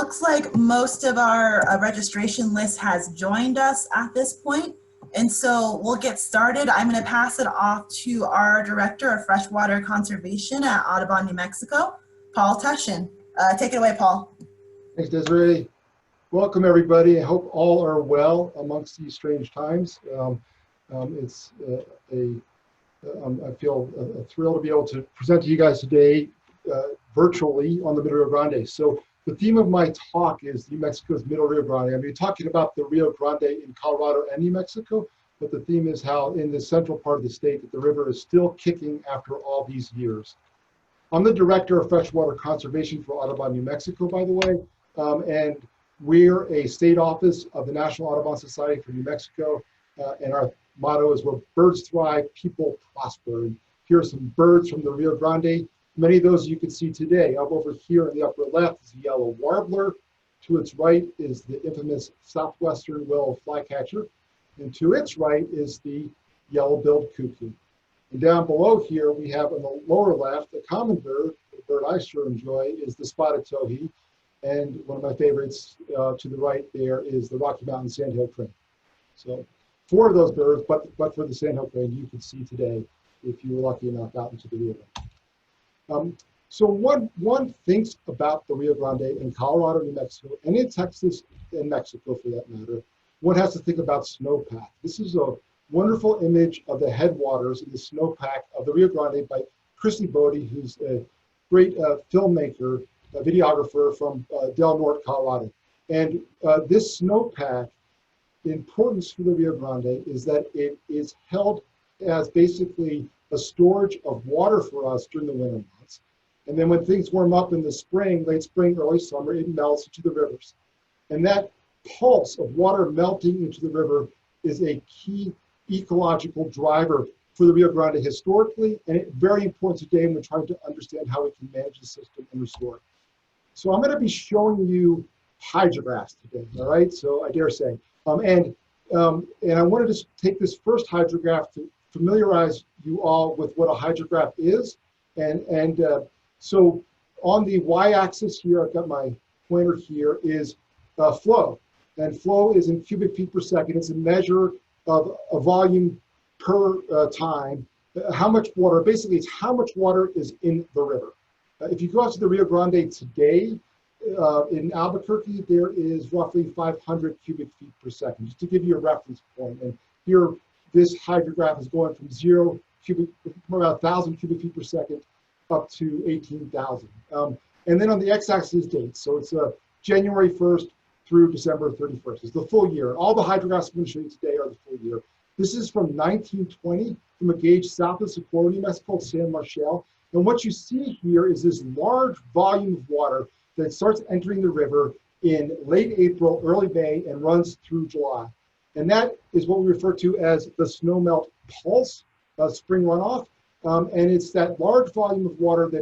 looks like most of our registration list has joined us at this point. And so we'll get started. I'm going to pass it off to our Director of Freshwater Conservation at Audubon, New Mexico, Paul Tashjian. Take it away, Paul. Thanks, Desiree. Welcome, everybody. I hope all are well amongst these strange times. I feel thrilled to be able to present to you guys today virtually on the Middle Rio Grande. So the theme of my talk is New Mexico's Middle Rio Grande. I'm talking about the Rio Grande in Colorado and New Mexico, but the theme is how in the central part of the state that the river is still kicking after all these years. I'm the Director of Freshwater Conservation for Audubon, New Mexico, by the way, and we're a state office of the National Audubon Society for New Mexico, and our motto is where birds thrive, people prosper. And here are some birds from the Rio Grande. Many of those you can see today. Up over here in the upper left is the yellow warbler. To its right is the infamous southwestern willow flycatcher. And to its right is the yellow-billed cuckoo. And down below here, we have on the lower left, a common bird, a bird I sure enjoy, is the spotted towhee. And one of my favorites to the right there is the Rocky Mountain sandhill crane. So 4 of those birds, but for the sandhill crane, you can see today if you were lucky enough out into the Rio Grande. So one thinks about the Rio Grande in Colorado, New Mexico, and in Texas and Mexico for that matter, one has to think about snowpack. This is a wonderful image of the headwaters in the snowpack of the Rio Grande by Christy Bodie, who's a great filmmaker, a videographer from Del Norte, Colorado. And this snowpack, the importance for the Rio Grande is that it is held as basically a storage of water for us during the winter months. And then when things warm up in the spring, late spring, early summer, it melts into the rivers. And that pulse of water melting into the river is a key ecological driver for the Rio Grande historically, and it's very important today when we're trying to understand how we can manage the system and restore it. So I'm going to be showing you hydrographs today, all right? So I dare say. And I wanted to take this first hydrograph to familiarize you all with what a hydrograph is. So on the y-axis here, I've got my pointer here, is flow. And flow is in cubic feet per second. It's a measure of a volume per time. How much water, basically it's how much water is in the river. If you go out to the Rio Grande today, in Albuquerque, there is roughly 500 cubic feet per second, just to give you a reference point. And here, this hydrograph is going from about 1,000 cubic feet per second up to 18,000. And then on the x-axis is dates. So it's January 1st through December 31st. It's the full year. All the hydrographs I'm going to show you today are the full year. This is from 1920 from a gauge south of Sakura, New Mexico, called San Marcel. And what you see here is this large volume of water that starts entering the river in late April, early May, and runs through July. And that is what we refer to as the snowmelt pulse, spring runoff. And it's that large volume of water that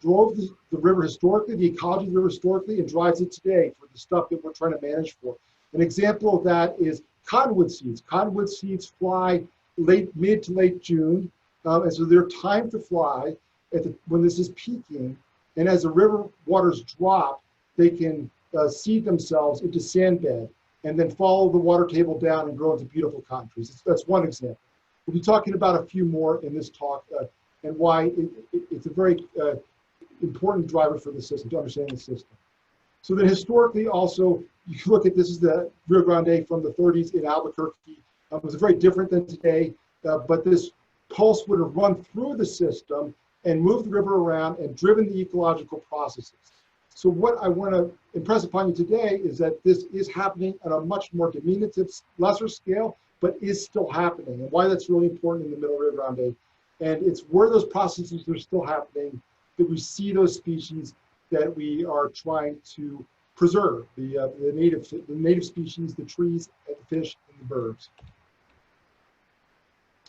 drove the river historically, the ecology of the river historically, and drives it today for the stuff that we're trying to manage for. An example of that is cottonwood seeds. Cottonwood seeds fly mid to late June, and so they're timed to fly when this is peaking. And as the river waters drop, they can seed themselves into sand bed and then follow the water table down and grow into beautiful cotton trees. That's one example. We'll be talking about a few more in this talk and why it's a very important driver for the system, to understand the system. So then historically also, you can look at this is the Rio Grande from the 30s in Albuquerque. It was very different than today, but this pulse would have run through the system and moved the river around and driven the ecological processes. So what I want to impress upon you today is that this is happening on a much more diminutive, lesser scale, but is still happening, and why that's really important in the Middle Rio Grande. And it's where those processes are still happening that we see those species that we are trying to preserve, the native species, the trees, and the fish, and the birds.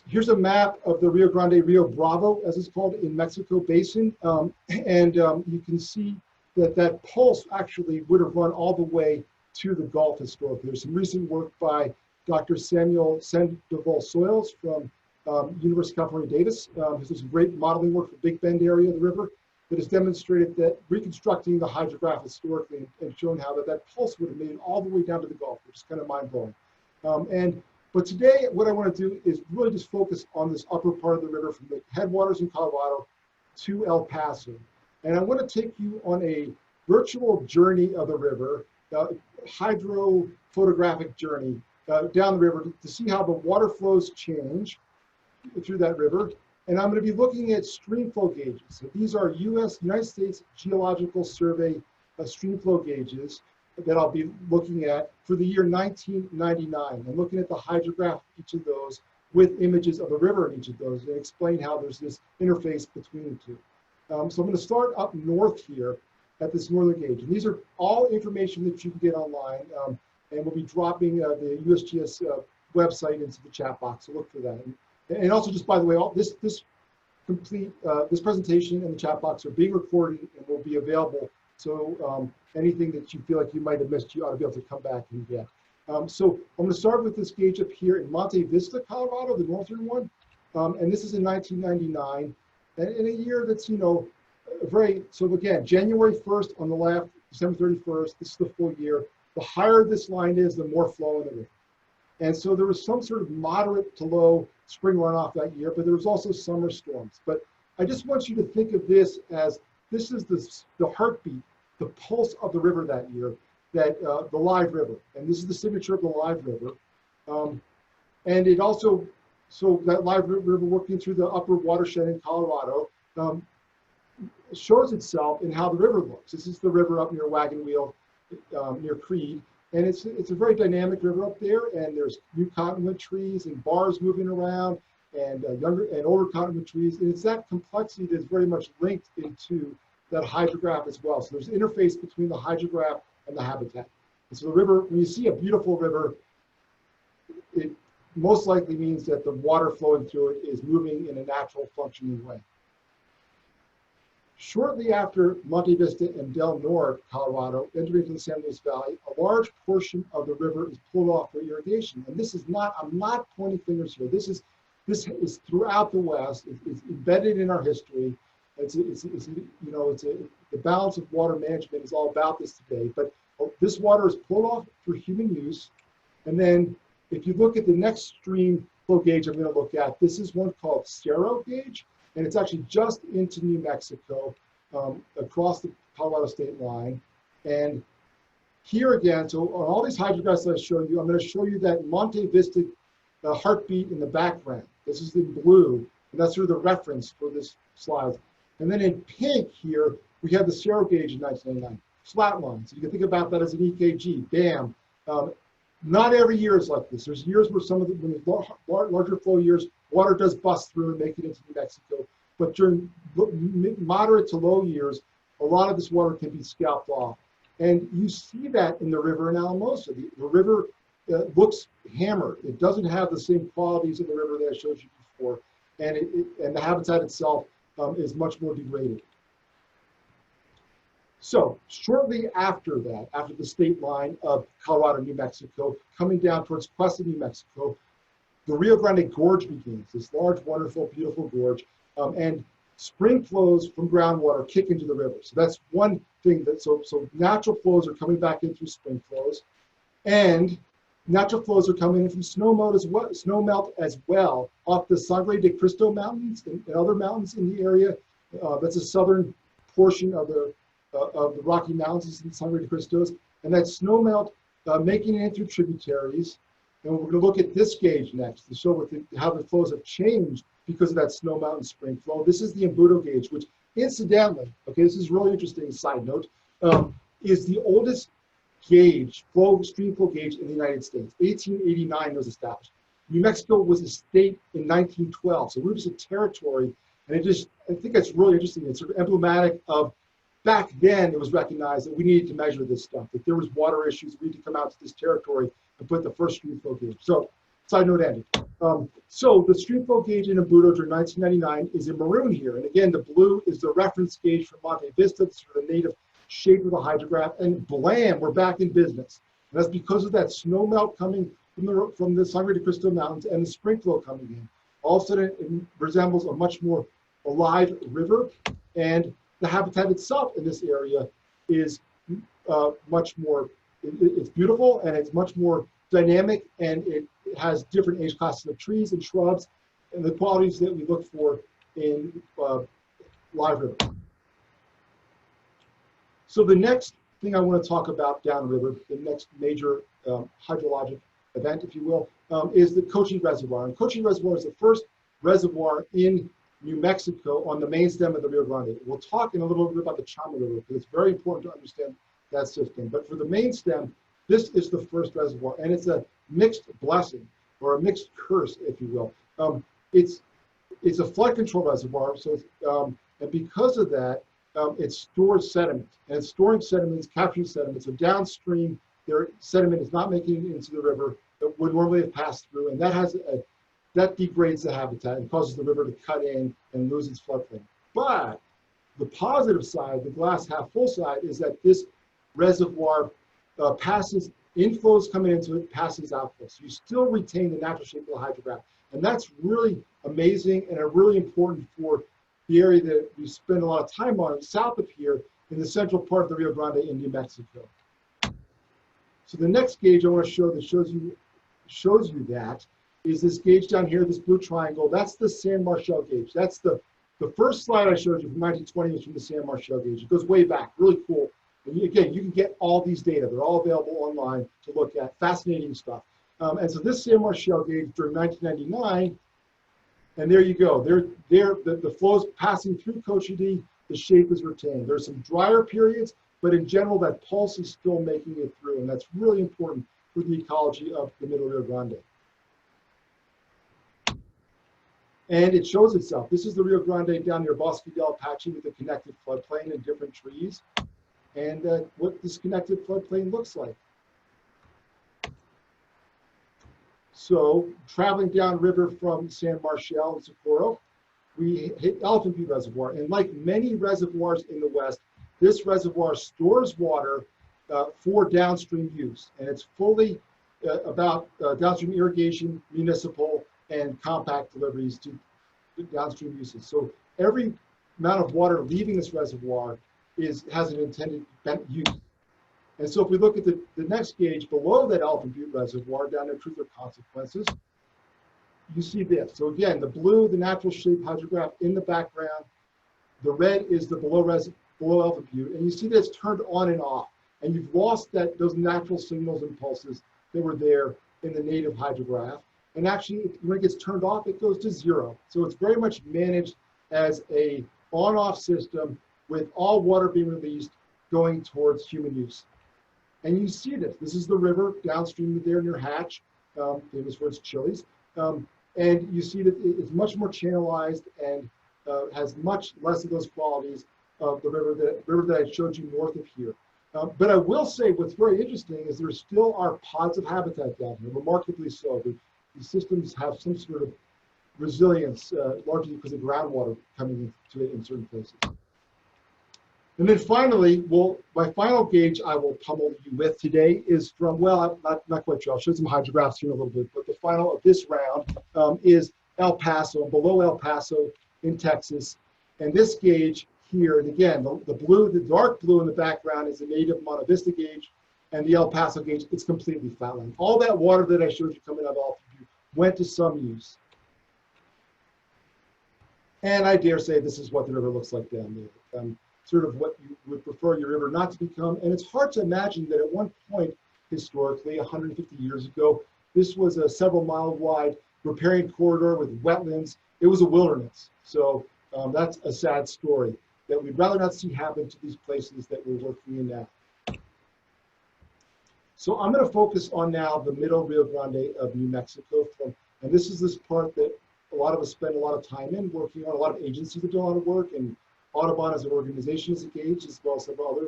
Here's a map of the Rio Grande, Rio Bravo, as it's called, in Mexico Basin. You can see that that pulse actually would have run all the way to the Gulf historically. There's some recent work by Dr. Samuel Sandoval Soils from University of California, Davis, who's done some great modeling work for Big Bend area of the river. that has demonstrated that reconstructing the hydrograph historically and shown how that pulse would have made it all the way down to the Gulf, which is kind of mind-blowing. But today, what I want to do is really just focus on this upper part of the river from the headwaters in Colorado to El Paso. And I want to take you on a virtual journey of the river, hydrophotographic journey down the river to see how the water flows change through that river. And I'm going to be looking at stream flow gauges. So these are United States Geological Survey stream flow gauges that I'll be looking at for the year 1999. I'm looking at the hydrograph of each of those with images of the river in each of those and explain how there's this interface between the two. So I'm going to start up north here at this northern gauge. And these are all information that you can get online. And we'll be dropping the USGS website into the chat box, so look for that. And also, just by the way, all this presentation and the chat box are being recorded and will be available. So anything that you feel like you might have missed, you ought to be able to come back and get. So I'm going to start with this gauge up here in Monte Vista, Colorado, the northern one. And this is in 1999, and in a year that's, you know, so again, January 1st on the left, December 31st, this is the full year. The higher this line is, the more flow in the river. And so there was some sort of moderate to low spring runoff that year, but there was also summer storms. But I just want you to think of this as, this is the heartbeat, the pulse of the river that year, that the live river. And this is the signature of the live river. And it also, so that live river working through the upper watershed in Colorado shows itself in how the river looks. This is the river up near Wagon Wheel, near Creed. And it's a very dynamic river up there, and there's new cottonwood trees and bars moving around, and younger and older cottonwood trees. And it's that complexity that's very much linked into that hydrograph as well. So there's an interface between the hydrograph and the habitat. And so the river, when you see a beautiful river, it most likely means that the water flowing through it is moving in a natural functioning way. Shortly after Monte Vista and Del Norte, Colorado, entering into the San Luis Valley, a large portion of the river is pulled off for irrigation. And this is not, I'm not pointing fingers here. This is throughout the West. It's embedded in our history. The balance of water management is all about this today. But this water is pulled off for human use. And then if you look at the next stream flow gauge I'm going to look at, this is one called Cerro gauge. And it's actually just into New Mexico, across the Colorado state line. And here again, so on all these hydrographs that I show you, I'm going to show you that Monte Vista heartbeat in the background. This is in blue, and that's sort of the reference for this slide. And then in pink here, we have the Cerro gauge in 1999, flat line. So you can think about that as an EKG, bam. Not every year is like this. There's years where some of the, when there's larger flow years, water does bust through and make it into New Mexico. But during moderate to low years, a lot of this water can be scalped off. And you see that in the river in Alamosa. The river looks hammered. It doesn't have the same qualities of the river that I showed you before. And the habitat itself is much more degraded. So shortly after that, after the state line of Colorado, New Mexico, coming down towards Cuesta, New Mexico, the Rio Grande Gorge begins, this large, wonderful, beautiful gorge, and spring flows from groundwater kick into the river. So that's one thing that, so natural flows are coming back in through spring flows, and natural flows are coming in from snowmelt as well off the Sangre de Cristo Mountains and other mountains in the area. That's a southern portion of the Rocky Mountains in Sangre de Cristos, and that snowmelt making it in through tributaries. And we're going to look at this gauge next to show how the flows have changed because of that snow mountain spring flow. This is the Embudo gauge, which incidentally, okay, this is really interesting side note, is the oldest gauge, stream flow gauge in the United States. 1889 was established. New Mexico was a state in 1912, so we were just a territory. And I think that's really interesting. It's sort of emblematic of back then it was recognized that we needed to measure this stuff, that there was water issues, we need to come out to this territory and put the first stream flow gauge. So, side note ended. So the stream flow gauge in Embudo during 1999 is in maroon here. And again, the blue is the reference gauge from Monte Vista, sort of the native shape of the hydrograph. And blam, we're back in business. And that's because of that snowmelt coming from the Sangre de Cristo Mountains and the spring flow coming in. All of a sudden, it resembles a much more alive river. And the habitat itself in this area is much more, it's beautiful and it's much more dynamic, and it has different age classes of trees and shrubs and the qualities that we look for in live river. So the next thing I want to talk about downriver, the next major hydrologic event, if you will, is the Cochi Reservoir. And Cochi Reservoir is the first reservoir in New Mexico on the main stem of the Rio Grande. We'll talk in a little bit about the Chama River because it's very important to understand that system. But for the main stem, this is the first reservoir, and it's a mixed blessing or a mixed curse, if you will. It's a flood control reservoir, so and because of that, it stores sediment, and it's storing sediments, capturing sediment. So downstream, their sediment is not making it into the river that would normally have passed through, and that degrades the habitat and causes the river to cut in and lose its floodplain. But the positive side, the glass half full side, is that this reservoir passes, inflows coming into it, passes outflows. So you still retain the natural shape of the hydrograph. And that's really amazing and really important for the area that we spend a lot of time on south of here in the central part of the Rio Grande in New Mexico. So the next gauge I want to show that shows you that is this gauge down here, this blue triangle. That's the San Marcel gauge. That's the first slide I showed you from 1920 was from the San Marcel gauge. It goes way back, really cool. And again, you can get all these data. They're all available online to look at. Fascinating stuff. And so this San Marcel gauge during 1999, and there you go. The flow's passing through Cochi D, the shape is retained. There's some drier periods, but in general, that pulse is still making it through, and that's really important for the ecology of the Middle Rio Grande. And it shows itself. This is the Rio Grande down near Bosque Del Apache with the connected floodplain and different trees, and what this connected floodplain looks like. So traveling downriver from San Marcel and Sakura, we hit Elephant Butte Reservoir. And like many reservoirs in the West, this reservoir stores water for downstream use. And it's fully about downstream irrigation, municipal, and compact deliveries to downstream uses. So every amount of water leaving this reservoir has an intended use. And so if we look at the next gauge below that Elephant Butte Reservoir, down in Truth or Consequences, you see this. So again, the blue, the natural shape hydrograph in the background, the red is the below Elephant Butte, and you see that it's turned on and off. And you've lost those natural signals and pulses that were there in the native hydrograph. And actually, when it gets turned off, it goes to zero. So it's very much managed as a on-off system with all water being released going towards human use. And you see this. This is the river downstream there near Hatch, famous for its chilies. And you see that it's much more channelized and has much less of those qualities of the river that I showed you north of here. But I will say what's very interesting is there still are pods of habitat down here, remarkably so. These systems have some sort of resilience, largely because of groundwater coming into it in certain places. And then finally, my final gauge I will pummel you with today is from, well, I'm not quite sure. I'll show some hydrographs here in a little bit, but the final of this round is El Paso, below El Paso in Texas. And this gauge here, and again, the dark blue in the background is the native Monte Vista gauge, and the El Paso gauge, it's completely flatlined. All that water that I showed you coming out of Elephant Butte went to some use. And I dare say this is what the river looks like down there. Sort of what you would prefer your river not to become. And it's hard to imagine that at one point, historically, 150 years ago, this was a several mile wide riparian corridor with wetlands. It was a wilderness. So that's a sad story that we'd rather not see happen to these places that we're working in now. So I'm going to focus on now the Middle Rio Grande of New Mexico. And this part that a lot of us spend a lot of time in, working on. A lot of agencies that do a lot of work, and Audubon as an organization is engaged, as well as several other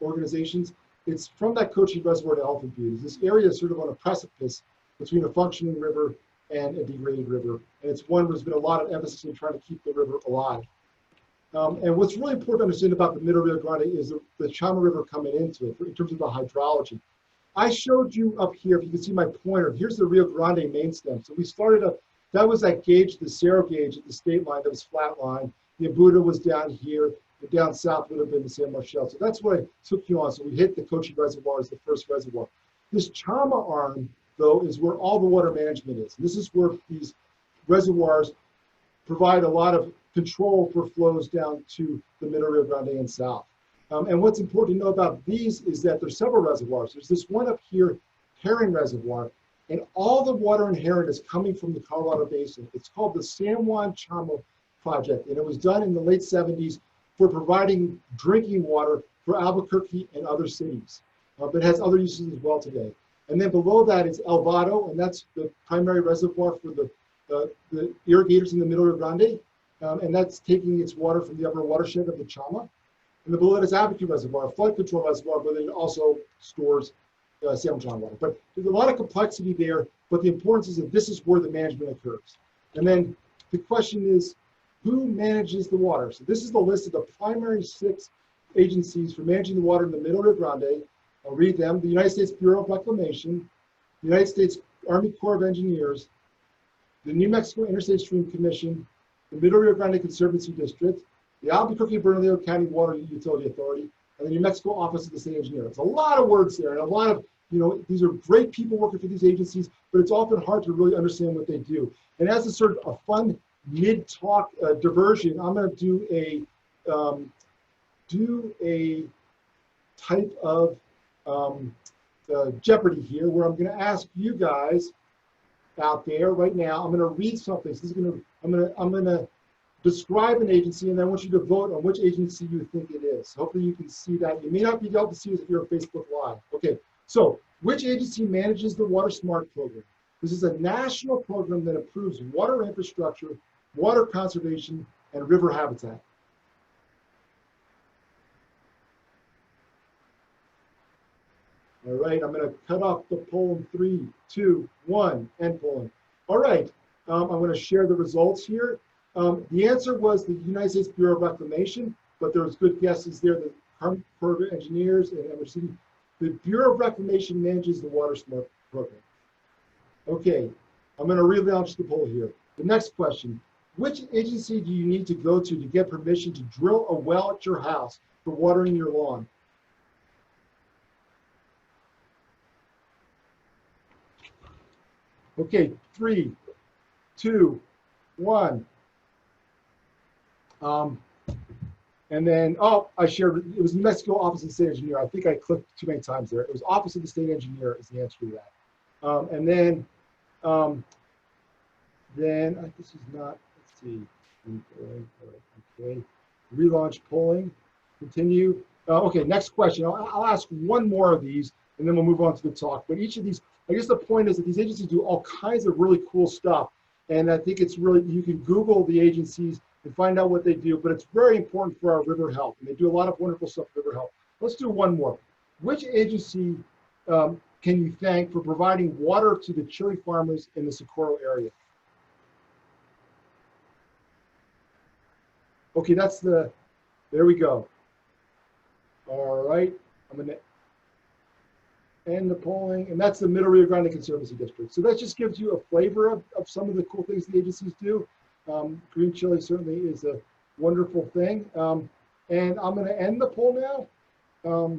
organizations. It's from that Cochi Reservoir to Elephant Butte. This area is sort of on a precipice between a functioning river and a degraded river. And it's one where there's been a lot of emphasis in trying to keep the river alive. And what's really important to understand about the Middle Rio Grande is the Chama River coming into it in terms of the hydrology. I showed you up here, if you can see my pointer, here's the Rio Grande main stem. So we started that was that gauge, the Cerro gauge at the state line that was flatline. The Abuda was down here, and down south would have been the San Marcel. So that's what I took you on. So we hit the Cochi Reservoir as the first reservoir. This Chama arm, though, is where all the water management is. This is where these reservoirs provide a lot of control for flows down to the Middle Rio Grande and south. And what's important to know about these is that there's several reservoirs. There's this one up here, Heron Reservoir, and all the water in Heron is coming from the Colorado Basin. It's called the San Juan Chamo Project, and it was done in the late 70s for providing drinking water for Albuquerque and other cities. But it has other uses as well today. And then below that is El Vado, and that's the primary reservoir for the irrigators in the Middle Rio Grande, and that's taking its water from the upper watershed of the Chama. And the below that is Advocacy Reservoir, a flood control reservoir, but it also stores San Juan water. But there's a lot of complexity there, but the importance is that this is where the management occurs. And then the question is, who manages the water? So this is the list of the primary 6 agencies for managing the water in the Middle Rio Grande. I'll read them: the United States Bureau of Reclamation, the United States Army Corps of Engineers, the New Mexico Interstate Stream Commission, the Middle Rio Grande Conservancy District, the Albuquerque Bernalillo County Water Utility Authority, and the New Mexico Office of the State Engineer. It's a lot of words there, and a lot of, these are great people working for these agencies, but it's often hard to really understand what they do. And as a sort of a fun mid-talk diversion, I'm going to do a type of Jeopardy here, where I'm going to ask you guys out there right now. I'm going to read something. So this is I'm going to describe an agency, and I want you to vote on which agency you think it is. Hopefully you can see that. You may not be able to see it if you're on Facebook Live. Okay, so which agency manages the Water Smart program? This is a national program that improves water infrastructure, water conservation, and river habitat. All right, I'm going to cut off the poll in 3, 2, 1, end polling. All right, I'm going to share the results here. The answer was the United States Bureau of Reclamation, but there was good guesses there. The Army Corps of Engineers and MHC. The Bureau of Reclamation manages the Water Smart program. Okay, I'm going to relaunch the poll here. The next question: which agency do you need to go to get permission to drill a well at your house for watering your lawn? Okay, 3, 2, 1. And then, I shared, it was New Mexico Office of the State Engineer. I think I clicked too many times there. It was Office of the State Engineer is the answer to that. And then this is not, let's see. Okay, relaunch polling, continue. Okay, next question. I'll ask one more of these, and then we'll move on to the talk. But each of these, I guess the point is that these agencies do all kinds of really cool stuff. And I think it's really, you can Google the agencies and find out what they do, but it's very important for our river health. And they do a lot of wonderful stuff for river health. Let's do one more. Which agency can you thank for providing water to the chili farmers in the Sakura area? Okay, that's there we go. All right, I'm gonna end the polling, and that's the Middle Rio Grande Conservancy District. So that just gives you a flavor of some of the cool things the agencies do. Green chili certainly is a wonderful thing. And I'm going to end the poll now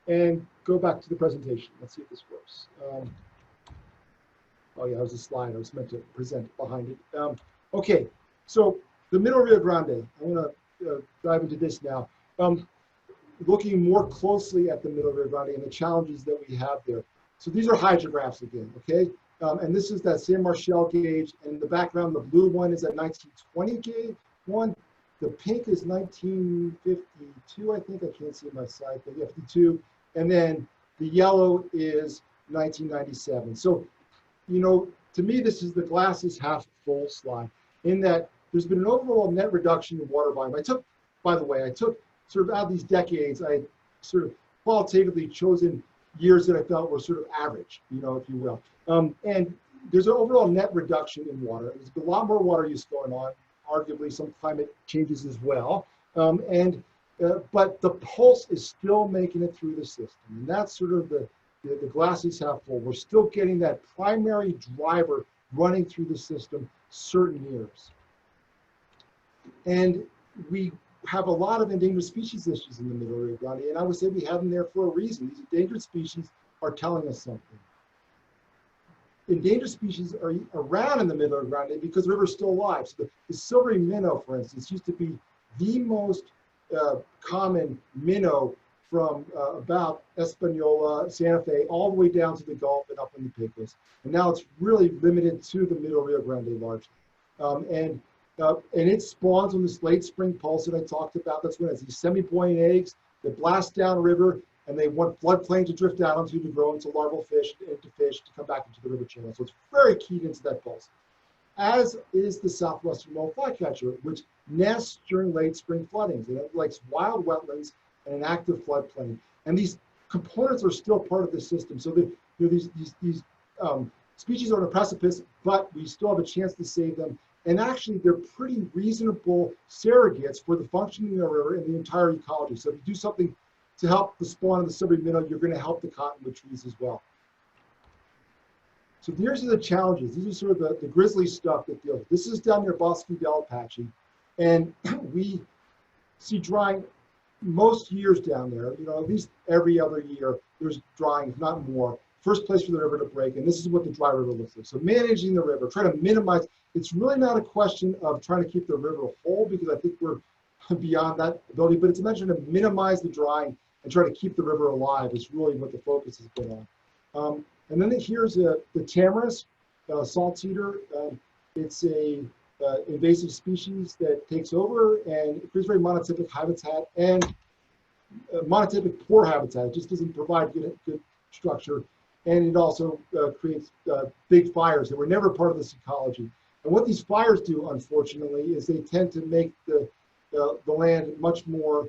and go back to the presentation. Let's see if this works. Oh yeah, there's a slide I was meant to present behind it. Okay, so the Middle Rio Grande, I'm going to dive into this now. Looking more closely at the Middle Rio Grande and the challenges that we have there. So these are hydrographs again, okay? And this is that San Marcel gauge, and in the background, the blue one is that 1920 gauge one. The pink is 1952, I think. I can't see my side, but yeah, 52. And then the yellow is 1997. So, to me, this is the glass is half full slide, in that there's been an overall net reduction in water volume. I took sort of out of these decades, I sort of qualitatively chosen years that I felt were sort of average, if you will. And there's an overall net reduction in water. There's a lot more water use going on, arguably some climate changes as well. But the pulse is still making it through the system. And that's sort of the glass is half full. We're still getting that primary driver running through the system certain years. And we have a lot of endangered species issues in the Middle Rio Grande, and I would say we have them there for a reason. These endangered species are telling us something. Endangered species are around in the Middle Rio Grande because the river is still alive. So the silvery minnow, for instance, used to be the most common minnow from about Espanola, Santa Fe, all the way down to the Gulf and up in the Pecos. And now it's really limited to the Middle Rio Grande largely. And it spawns on this late spring pulse that I talked about. That's when it's these semi-buoyant eggs that blast down a river, and they want floodplain to drift out onto to grow into larval fish, into fish to come back into the river channel. So it's very keyed into that pulse. As is the southwestern mole flycatcher, which nests during late spring floodings, and it likes wild wetlands and an active floodplain. And these components are still part of the system. So these species are on a precipice, but we still have a chance to save them. And actually, they're pretty reasonable surrogates for the functioning of the river and the entire ecology. So if you do something to help the spawn of the silvery minnow, you're going to help the cottonwood trees as well. So these are the challenges. These are sort of the grisly stuff that deals with. This is down near Bosque Del Apache, and we see drying most years down there. You know, at least every other year, there's drying, if not more. First place for the river to break, and this is what the dry river looks like. So managing the river, trying to minimize. It's really not a question of trying to keep the river whole, because I think we're beyond that ability, but it's a measure to minimize the drying and try to keep the river alive. It's really what the focus has been on. And then here's the tamaris, salt eater. It's a invasive species that takes over, and it creates very monotypic habitat and monotypic poor habitat. It just doesn't provide good structure. And it also creates big fires that were never part of this ecology. And what these fires do, unfortunately, is they tend to make the land much more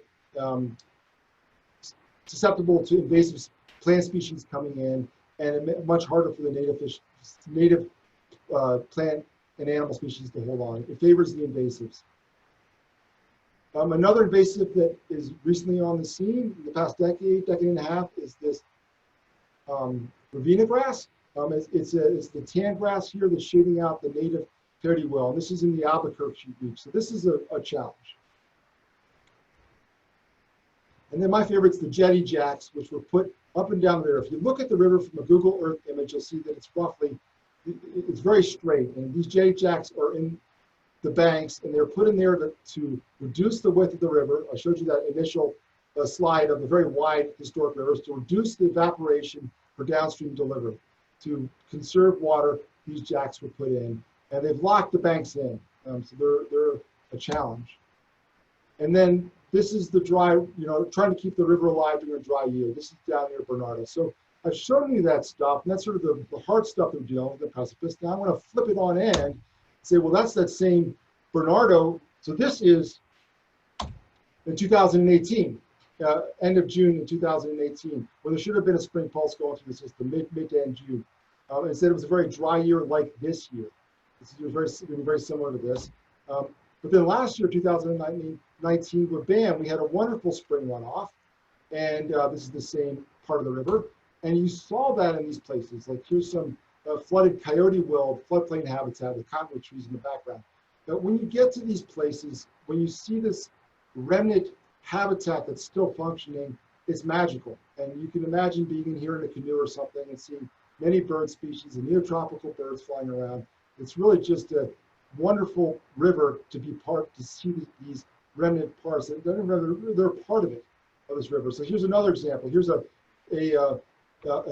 susceptible to invasive plant species coming in, and much harder for the native plant and animal species to hold on. It favors the invasives. Another invasive that is recently on the scene in the past decade and a half is this Ravina grass. It's the tan grass here that's shading out the native fare-de-well. And this is in the Albuquerque Beach. So this is a challenge. And then my favorite's the jetty jacks, which were put up and down the river. If you look at the river from a Google Earth image, you'll see that it's very straight. And these jetty jacks are in the banks, and they're put in there to reduce the width of the river. I showed you that initial slide of the very wide historic rivers to reduce the evaporation for downstream delivery. To conserve water, these jacks were put in, and they've locked the banks in. So they're a challenge. And then this is the dry, trying to keep the river alive during a dry year. This is down near Bernardo. So I've shown you that stuff, and that's sort of the hard stuff that we're dealing with, the precipice. Now I want to flip it on end and say, well, that's that same Bernardo. So this is in 2018, end of June in 2018, when there should have been a spring pulse going through the system, mid to end June. Instead, it was a very dry year like this year. This year was very similar to this. But then last year, 2019, with BAM, we had a wonderful spring runoff. And this is the same part of the river. And you saw that in these places. Like here's some flooded coyote wild floodplain habitat with cottonwood trees in the background. But when you get to these places, when you see this remnant habitat that's still functioning, it's magical. And you can imagine being in here in a canoe or something and seeing many bird species and neotropical birds flying around. It's really just a wonderful river to see these remnant parts. They're part of it, of this river. So here's another example. Here's a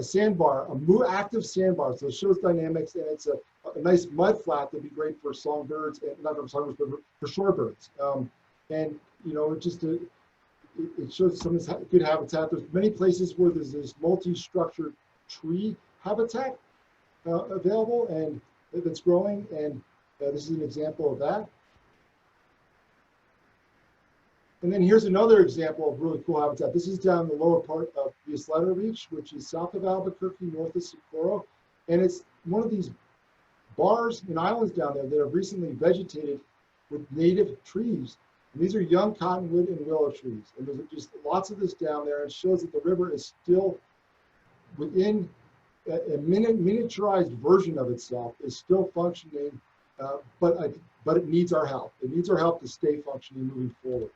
sandbar, active sandbar. So it shows dynamics, and it's a nice mud flat that'd be great for songbirds, and not for songbirds, but for shorebirds. And it shows some of this good habitat. There's many places where there's this multi-structured tree habitat available, and that's growing. And this is an example of that. And then here's another example of really cool habitat. This is down the lower part of the Isleta Reach, which is south of Albuquerque, north of Sakura. And it's one of these bars and islands down there that have recently vegetated with native trees. And these are young cottonwood and willow trees. And there's just lots of this down there. It shows that the river is still within a miniaturized version of itself, is still functioning, but it needs our help. It needs our help to stay functioning moving forward.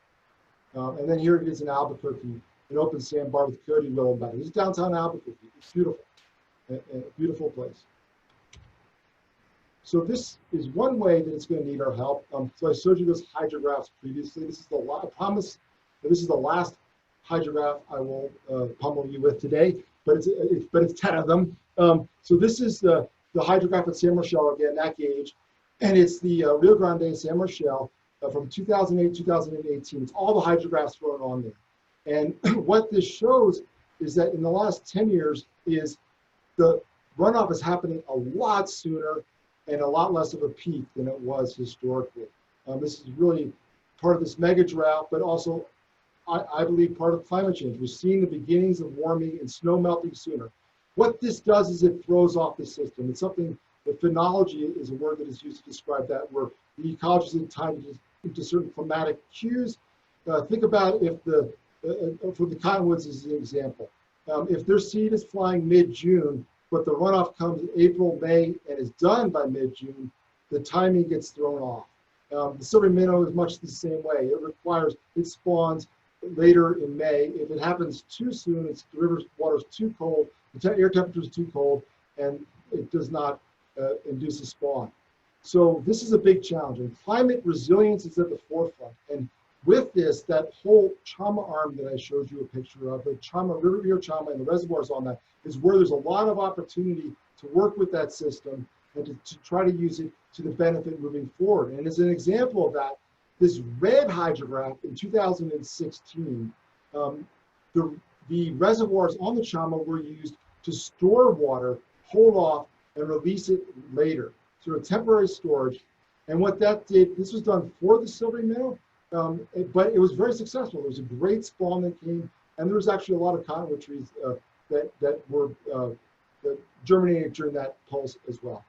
And then here it is in Albuquerque, an open sandbar with coyote willow embedded. This is downtown Albuquerque. It's beautiful, a beautiful place. So this is one way that it's going to need our help. So I showed you those hydrographs previously. This is I promise that this is the last hydrograph I will pummel you with today, but it's 10 of them. So this is the hydrograph at San Marcel, again, that gauge, and it's the Rio Grande San Marcel from 2008, 2018. It's all the hydrographs thrown on there. And what this shows is that in the last 10 years is the runoff is happening a lot sooner and a lot less of a peak than it was historically. This is really part of this mega drought, but also I believe part of climate change. We're seeing the beginnings of warming and snow melting sooner. What this does is it throws off the system. It's something, the phenology is a word that is used to describe that, where the ecology is tied into certain climatic cues. Think about if for the cottonwoods as an example. If their seed is flying mid-June, but the runoff comes April, May, and is done by mid-June, the timing gets thrown off. The silvery minnow is much the same way. It spawns later in May. If it happens too soon, the river water is too cold, the air temperature is too cold, and it does not induce a spawn. So this is a big challenge, and climate resilience is at the forefront. And with this, that whole Chama arm that I showed you a picture of, the Chama, River Rio Chama and the reservoirs on that, is where there's a lot of opportunity to work with that system and to try to use it to the benefit moving forward. And as an example of that, this red hydrograph in 2016, the reservoirs on the Chama were used to store water, hold off, and release it later through a temporary storage. And what that did, this was done for the silvery minnow, but it was very successful. There was a great spawn that came, and there was actually a lot of cottonwood trees that were that germinated during that pulse as well.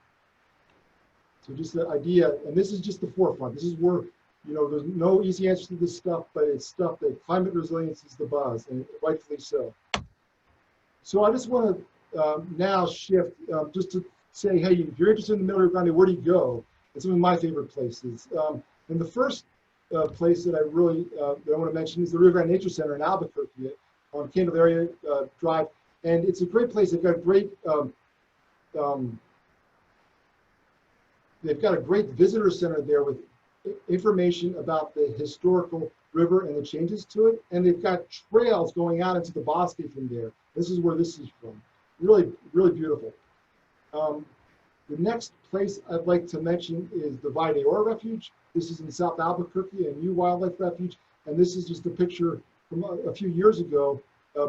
So just the idea, and this is just the forefront. This is where, there's no easy answers to this stuff, but it's stuff that climate resilience is the buzz, and rightfully so. So I just want to now shift just to say, hey, if you're interested in the Middle Rio Grande, where do you go? It's some of my favorite places. And the first place that I really that I want to mention is the Rio Grande Nature Center in Albuquerque on Candelaria Drive. And it's a great place. They've got a great visitor center there with information about the historical river and the changes to it. And they've got trails going out into the Bosque from there. This is where this is from. Really, really beautiful. The next place I'd like to mention is the Valle de Oro Refuge. This is in South Albuquerque, a new wildlife refuge. And this is just a picture from a few years ago,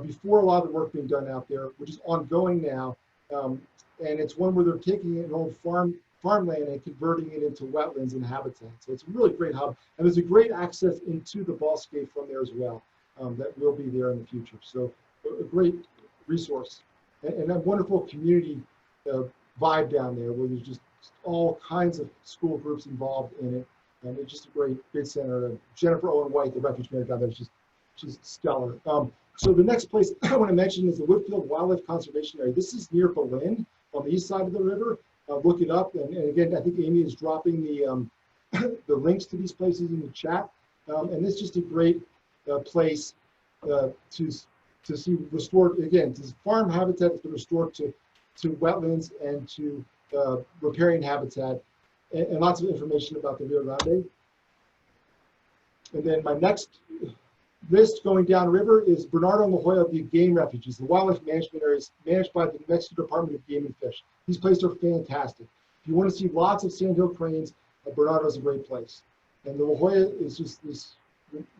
before a lot of the work being done out there, which is ongoing now. And it's one where they're taking an old farmland and converting it into wetlands and habitat. So it's a really great hub. And there's a great access into the Bosque from there as well that will be there in the future. So a great resource and a wonderful community vibe down there where there's just all kinds of school groups involved in it. And it's just a great center. Jennifer Owen White, the refuge manager down there, is just stellar. So the next place I want to mention is the Woodfield Wildlife Conservation Area. This is near Belen on the east side of the river. Look it up. And again, I think Amy is dropping the links to these places in the chat. And it's just a great place to see restored, again, this farm habitat that's been restored to wetlands and to riparian habitat, and lots of information about the Rio Grande. And then my next list going downriver is Bernardo and La Jolla, the game refuges. The wildlife management area is managed by the New Mexico Department of Game and Fish. These places are fantastic. If you want to see lots of sandhill cranes, Bernardo is a great place. And the La Jolla is just this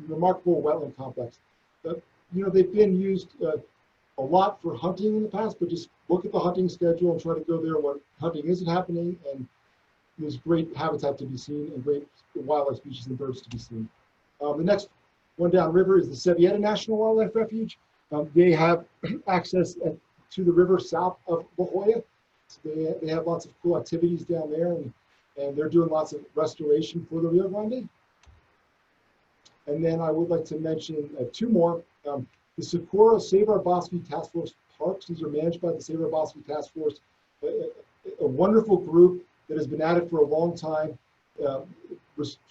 remarkable wetland complex. They've been used a lot for hunting in the past, but just look at the hunting schedule and try to go there when hunting isn't happening, and there's great habitat to be seen and great wildlife species and birds to be seen. The next one downriver is the Evieta National Wildlife Refuge. They have access to the river south of La Jolla. So they have lots of cool activities down there, and they're doing lots of restoration for the Rio Grande. And then I would like to mention two more. The Sakura Save Our Bosque Task Force Parks. These are managed by the Save Our Bosque Task Force, a wonderful group that has been at it for a long time,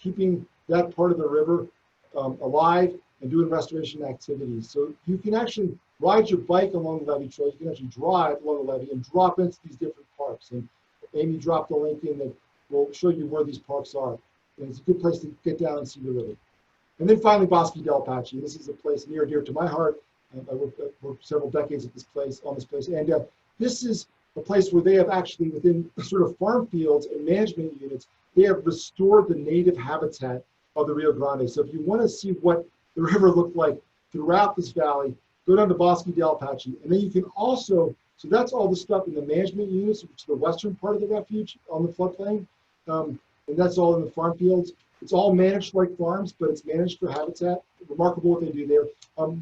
keeping that part of the river alive and doing restoration activities. So you can actually ride your bike along the levee trail. You can actually drive along the levee and drop into these different parks. And Amy dropped a link in that will show you where these parks are. And it's a good place to get down and see the river. And then finally, Bosque Del Apache. This is a place near and dear to my heart. I worked several decades at this place, on this place. And this is a place where they have actually, within sort of farm fields and management units, they have restored the native habitat of the Rio Grande. So if you want to see what the river looked like throughout this valley, go down to Bosque Del Apache. And then you can also, so that's all the stuff in the management units, which is the western part of the refuge on the floodplain. And that's all in the farm fields. It's all managed like farms, but it's managed for habitat. Remarkable what they do there.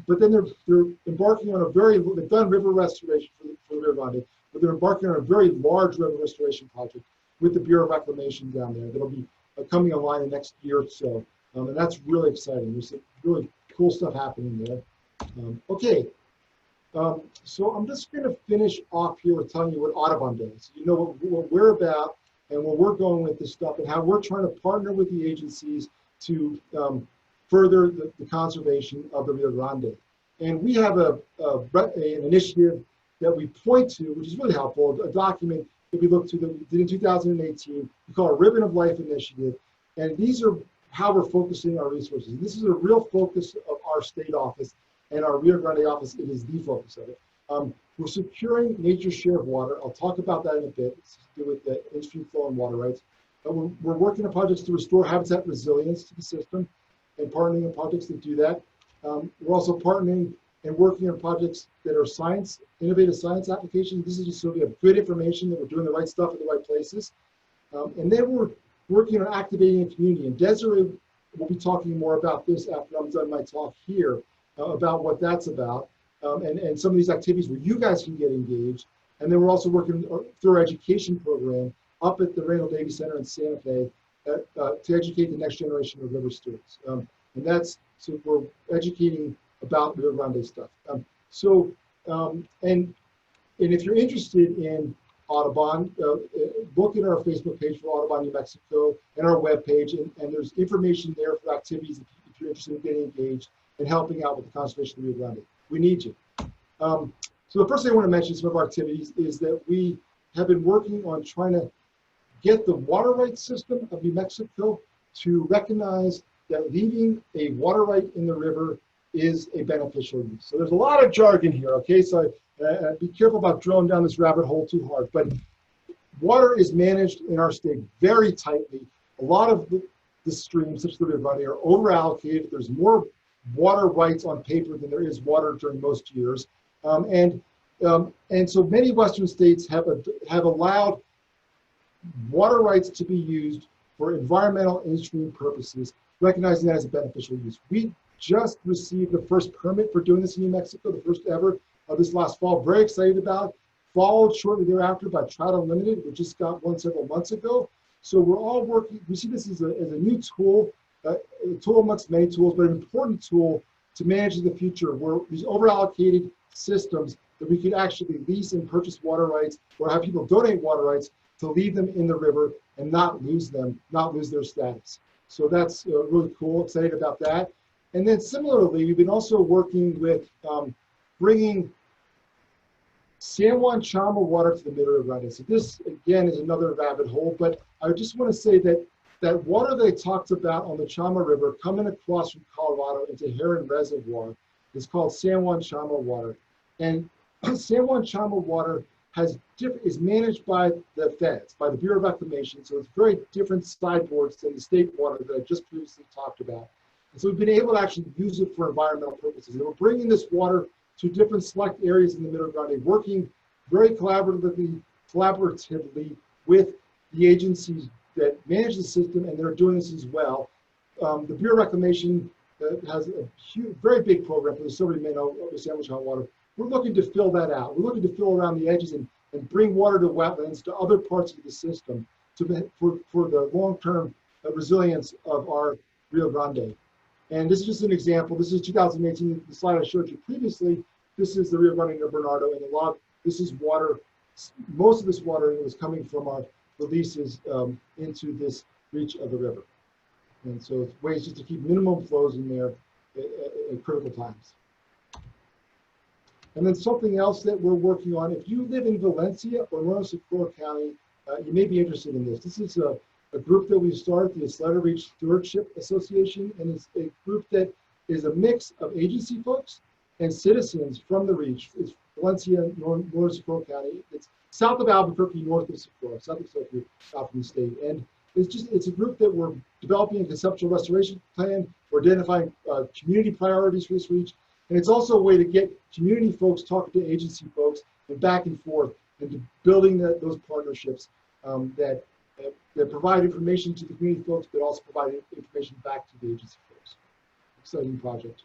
But then they're embarking on they've done river restoration for the Rio Grande, but they're embarking on a very large river restoration project with the Bureau of Reclamation down there that'll be coming online in the next year or so. And that's really exciting. There's some really cool stuff happening there. So I'm just going to finish off here with telling you what Audubon does. You know what we're about and where we're going with this stuff and how we're trying to partner with the agencies to further the conservation of the Rio Grande. And we have an initiative that we point to, which is really helpful, a document that we looked to that we did in 2018. We call it Ribbon of Life Initiative. And these are how we're focusing our resources. And this is a real focus of our state office and our Rio Grande office. It is the focus of it. We're securing nature's share of water. I'll talk about that in a bit. It's to do with the in-stream flow and water rights. We're working on projects to restore habitat resilience to the system and partnering on projects that do that. We're also partnering and working on projects that are innovative science applications. This is just so we have good information that we're doing the right stuff in the right places. And then we're working on activating a community. And Desiree will be talking more about this after I'm done my talk here, about what that's about, and some of these activities where you guys can get engaged. And then we're also working through our education program up at the Randall Davies Center in Santa Fe to educate the next generation of river stewards. And that's, so we're educating about Rio Grande stuff. And if you're interested in Audubon, look at our Facebook page for Audubon New Mexico and our webpage, and there's information there for activities if you're interested in getting engaged and helping out with the conservation of the Rio Grande. We need you. So the first thing I want to mention, some of our activities, is that we have been working on trying to get the water rights system of New Mexico to recognize that leaving a water right in the river is a beneficial use. So there's a lot of jargon here, okay? So be careful about drilling down this rabbit hole too hard. But water is managed in our state very tightly. A lot of the streams, such as the Rio Grande, are over-allocated. There's more water rights on paper than there is water during most years. And so many Western states have allowed water rights to be used for environmental in-stream purposes, recognizing that as a beneficial use. We just received the first permit for doing this in New Mexico, the first ever this last fall. Very excited about. Followed shortly thereafter by Trout Unlimited, which just got one several months ago. So we're all working. We see this as a new tool, a tool amongst many tools, but an important tool to manage in the future, where these over-allocated systems that we could actually lease and purchase water rights, or have people donate water rights to leave them in the river and not lose them, not lose their status. So that's really cool, excited about that. And then similarly, we've been also working with bringing San Juan Chama water to the Middle Rio Grande. So this, again, is another rabbit hole, but I just want to say that that water that I talked about on the Chama River coming across from Colorado into Heron Reservoir is called San Juan Chama water. And San Juan Chama water is managed by the feds, by the Bureau of Reclamation, so it's very different sideboards than the state water that I just previously talked about. And so we've been able to actually use it for environmental purposes. And we're bringing this water to different select areas in the Middle Grande, working very collaboratively with the agencies that manage the system, and they're doing this as well. The Bureau of Reclamation has a very big program for the Silvery Minnow of the San Juan Chama water. We're looking to fill that out. We're looking to fill around the edges and bring water to wetlands, to other parts of the system for the long-term resilience of our Rio Grande. And this is just an example. This is 2018, the slide I showed you previously. This is the Rio Grande near Bernardo, and this is water. Most of this water was coming from our releases into this reach of the river. And so it's ways just to keep minimum flows in there at critical times. And then something else that we're working on, if you live in Valencia or Northern Sakura County, you may be interested in this. This is a group that we started, the Isleta Reach Stewardship Association, and it's a group that is a mix of agency folks and citizens from the Reach. It's Valencia, Northern Sakura County. It's south of Albuquerque, north of Sakura, south of Sakura, out from the state. And it's a group that we're developing a conceptual restoration plan. We're identifying community priorities for this Reach. And it's also a way to get community folks talking to agency folks and back and forth and to building those partnerships that provide information to the community folks, but also provide information back to the agency folks. Exciting project.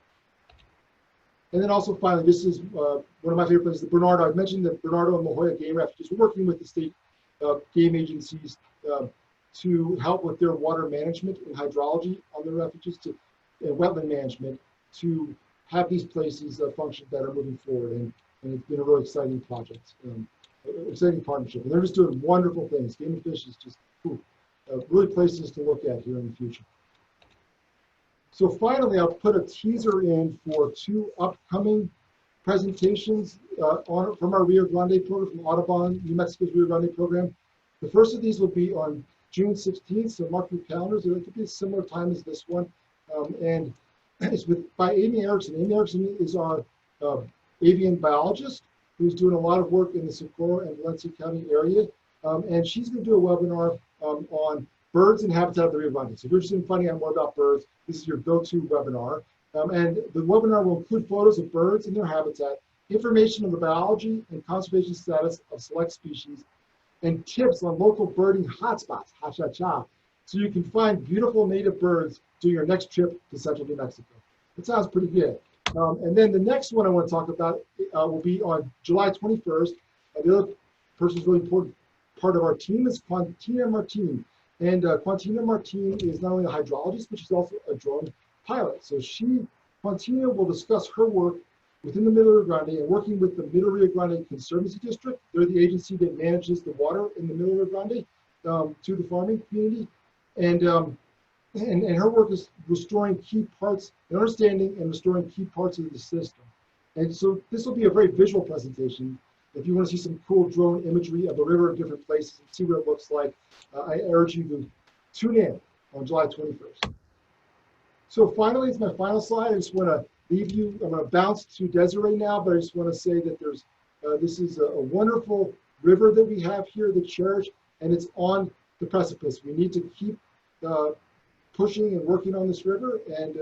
And then also finally, this is one of my favorite places, the Bernardo. I mentioned the Bernardo and La Jolla Game Refuges. We're working with the state game agencies to help with their water management and hydrology on the refuges, and wetland management, to have these places function better moving forward. And it's been a really exciting project, exciting partnership. And they're just doing wonderful things. Game and Fish is just really places to look at here in the future. So finally, I'll put a teaser in for 2 upcoming presentations from our Rio Grande program, from Audubon, New Mexico's Rio Grande program. The first of these will be on June 16th, so mark your calendars. It could be a similar time as this one. And it's by Amy Erickson. Amy Erickson is our avian biologist who's doing a lot of work in the Sakura and Valencia County area. And she's going to do a webinar on birds and habitat of the Rio Grande. So if you're interested in finding out more about birds, this is your go-to webinar. And the webinar will include photos of birds and their habitat, information on the biology and conservation status of select species, and tips on local birding hotspots, ha-cha-cha, so you can find beautiful native birds during your next trip to central New Mexico. That sounds pretty good. And then the next one I want to talk about will be on July 21st. The other person who's really important part of our team is Quantina Martin. And Quantina Martin is not only a hydrologist, but she's also a drone pilot. So Quantina will discuss her work within the Middle Rio Grande and working with the Middle Rio Grande Conservancy District. They're the agency that manages the water in the Middle Rio Grande to the farming community. And her work is restoring key parts, and understanding and restoring key parts of the system. And so this will be a very visual presentation. If you want to see some cool drone imagery of the river in different places and see what it looks like, I urge you to tune in on July 21st. So finally, it's my final slide. I just want to leave you, I'm going to bounce to Desiree now, but I just want to say that this is a wonderful river that we have here, the Cherish, and it's on the precipice. We need to keep pushing and working on this river, and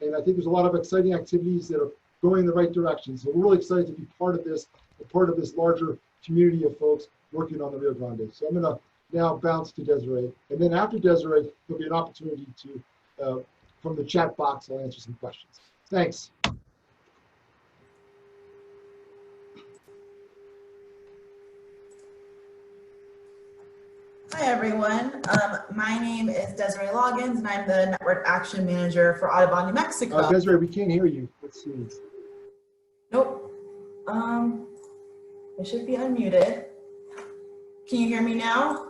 I think there's a lot of exciting activities that are going in the right direction. So we're really excited to be part of this larger community of folks working on the Rio Grande. So I'm going to now bounce to Desiree, and then after Desiree, there'll be an opportunity to, from the chat box, I'll answer some questions. Thanks. Hi, everyone. My name is Desiree Loggins, and I'm the Network Action Manager for Audubon, New Mexico. Desiree, we can't hear you. Let's see. Nope. I should be unmuted. Can you hear me now?